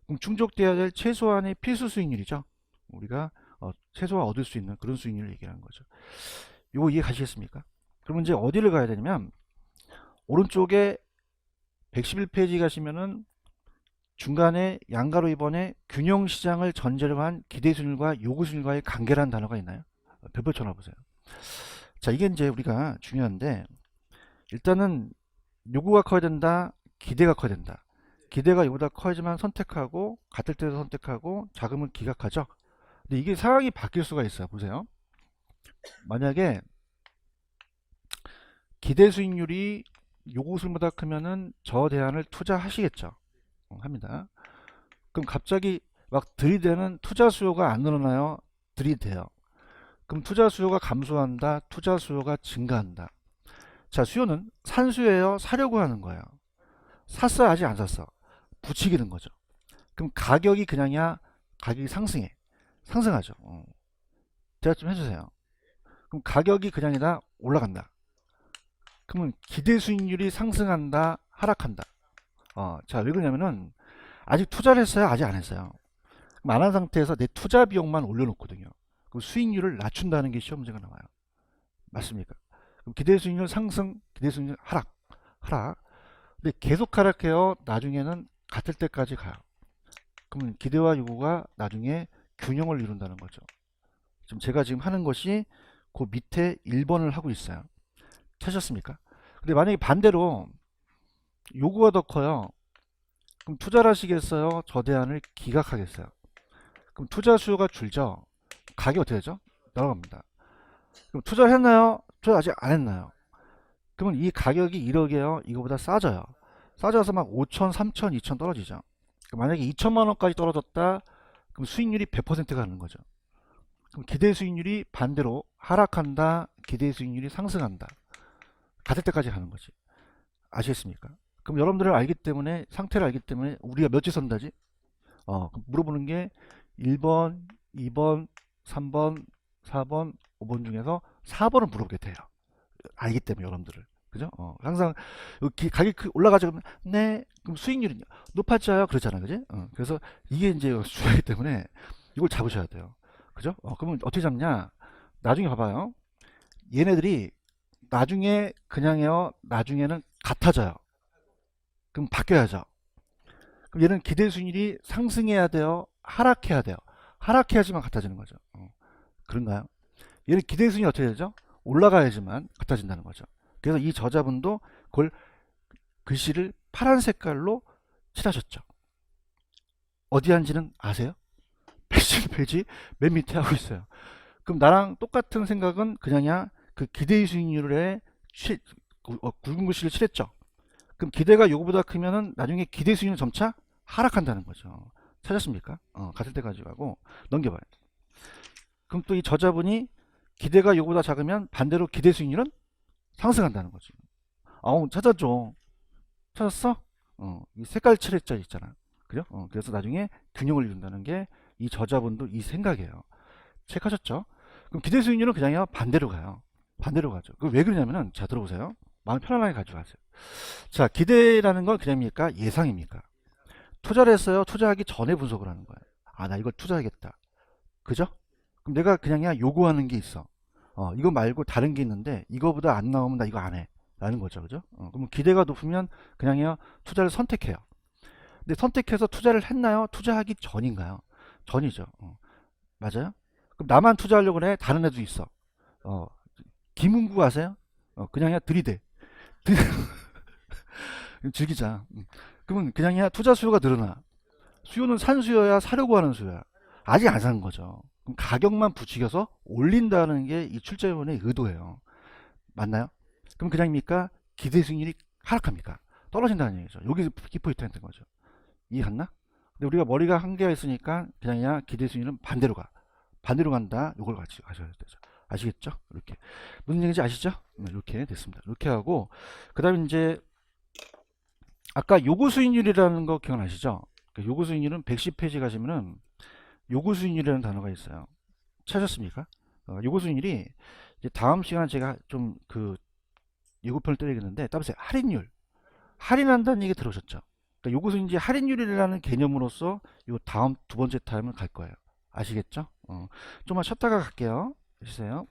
A: 그럼 충족돼야 될 최소한의 필수 수익률이죠. 우리가 최소화 얻을 수 있는 그런 수익률을 얘기하는 거죠. 요거 이해 가시겠습니까? 그러면 이제 어디를 가야 되냐면 오른쪽에 111페이지 가시면은 중간에 양가로 2번에 균형시장을 전제로 한 기대수익률과 요구수익률과의 관계라는 단어가 있나요? 별표 쳐놔보세요. 자, 이게 이제 우리가 중요한데 일단은 요구가 커야 된다, 기대가 커야 된다. 기대가 요보다 커야지만 선택하고 같을 때도 선택하고 작으면 기각하죠. 근데 이게 상황이 바뀔 수가 있어요. 보세요. 만약에 기대 수익률이 요구 수익률보다 크면은 저 대안을 투자하시겠죠. 합니다. 그럼 갑자기 막 들이대는 투자 수요가 안 늘어나요? 들이대요. 그럼 투자 수요가 감소한다, 투자 수요가 증가한다. 자, 수요는 산수예요, 사려고 하는 거예요. 샀어, 아직 안 샀어. 부추기는 거죠. 그럼 가격이 그냥이야, 가격이 상승해. 상승하죠. 대화 좀 해주세요. 그럼 가격이 그냥이다, 올라간다. 그러면 기대 수익률이 상승한다, 하락한다. 자, 왜 그러냐면은 아직 투자를 했어요, 아직 안 했어요. 그럼 안 한 상태에서 내 투자 비용만 올려놓거든요. 그럼 수익률을 낮춘다는 게 시험 문제가 나와요. 맞습니까? 그럼 기대 수익률 상승, 기대 수익률 하락, 하락. 근데 계속 하락해요. 나중에는 같을 때까지 가요. 그러면 기대와 요구가 나중에 균형을 이룬다는 거죠. 지금 제가 지금 하는 것이 그 밑에 1번을 하고 있어요. 찾으셨습니까? 근데 만약에 반대로 요구가 더 커요. 그럼 투자를 하시겠어요? 저 대안을 기각하겠어요? 그럼 투자 수요가 줄죠? 가격이 어떻게 되죠? 내려갑니다. 그럼 투자를 했나요? 투자 아직 안 했나요? 그러면 이 가격이 1억이에요. 이거보다 싸져요. 싸져서 막 5천, 3천, 2천 떨어지죠. 만약에 2천만 원까지 떨어졌다. 그럼 수익률이 100%가 되는 거죠. 그럼 기대 수익률이 반대로 하락한다. 기대 수익률이 상승한다. 같을 때까지 가는 거지. 아시겠습니까? 그럼 여러분들을 알기 때문에 상태를 알기 때문에 우리가 몇 지 선다지? 그럼 물어보는 게 1번, 2번, 3번, 4번, 5번 중에서 4번을 물어보게 돼요. 알기 때문에 여러분들을. 그죠? 항상 가격이 올라가죠. 그러면 네. 그럼 수익률은요? 높아져요. 그렇잖아. 그지? 그래서 이게 이제 중요하기 때문에 이걸 잡으셔야 돼요. 그죠? 그러면 어떻게 잡냐? 나중에 봐봐요. 얘네들이 나중에 그냥요. 나중에는 같아져요. 그럼 바뀌어야죠. 그럼 얘는 기대 수익률이 상승해야 돼요. 하락해야 돼요. 하락해야지만 같아지는 거죠. 그런가요? 얘는 기대 수익률이 어떻게 되죠? 올라가야지만 같아진다는 거죠. 그래서 이 저자분도 그걸 글씨를 파란 색깔로 칠하셨죠. 어디 한지는 아세요? 110페이지 맨 밑에 하고 있어요. 그럼 나랑 똑같은 생각은 그냥이야 그 기대의 수익률에 굵은 글씨를 칠했죠. 그럼 기대가 요거보다 크면은 나중에 기대 수익률 점차 하락한다는 거죠. 찾았습니까? 같을 때 가지고 하고 넘겨봐요. 그럼 또 이 저자분이 기대가 요거보다 작으면 반대로 기대 수익률은 상승한다는 거지. 찾았죠. 찾았어? 이 색깔 칠했자 있잖아. 그죠? 그래서 나중에 균형을 이룬다는 게 이 저자분도 이 생각이에요. 체크하셨죠? 그럼 기대 수익률은 그냥요 반대로 가요. 반대로 가죠. 그 왜 그러냐면은 자 들어보세요. 마음 편안하게 가져가세요. 자 기대라는 건 그냥입니까? 예상입니까? 투자를 했어요. 투자하기 전에 분석을 하는 거예요. 나 이걸 투자하겠다. 그죠? 그럼 내가 그냥이야 요구하는 게 있어. 이거 말고 다른 게 있는데 이거보다 안 나오면 나 이거 안 해. 라는 거죠. 그죠? 그럼 기대가 높으면 그냥요 투자를 선택해요. 근데 선택해서 투자를 했나요? 투자하기 전인가요? 전이죠. 맞아요? 그럼 나만 투자하려고 해? 다른 애도 있어. 김은구 아세요? 그냥이야 들이대. 즐기자. 그러면 그냥이야 투자 수요가 늘어나. 수요는 산 수요야 사려고 하는 수요야. 아직 안 산 거죠. 그럼 가격만 부추겨서 올린다는 게 이 출제위원의 의도예요. 맞나요? 그럼 그냥입니까? 기대 수익률이 하락합니까? 떨어진다는 얘기죠. 여기서 키포인트가 된 거죠. 이해 갔나? 근데 우리가 머리가 한계가 있으니까 그냥 기대 수익률은 반대로 가. 반대로 간다. 요걸 같이 가셔야 되죠. 아시겠죠? 이렇게. 무슨 얘기인지 아시죠? 이렇게 됐습니다. 이렇게 하고, 그 다음에 이제, 아까 요구 수익률이라는 거 기억나시죠? 요구 수익률은 110페이지 가시면은 요구 수익률이라는 단어가 있어요. 찾았습니까? 요구 수익률이 이제 다음 시간에 제가 좀 그 예고편을 때리겠는데, 따보세요. 할인율. 할인한다는 얘기 들으셨죠? 그러니까 요구 수익률이 할인율이라는 개념으로서 요 다음 두 번째 타임은 갈 거예요. 아시겠죠? 좀만 쉬었다가 갈게요. 보세요.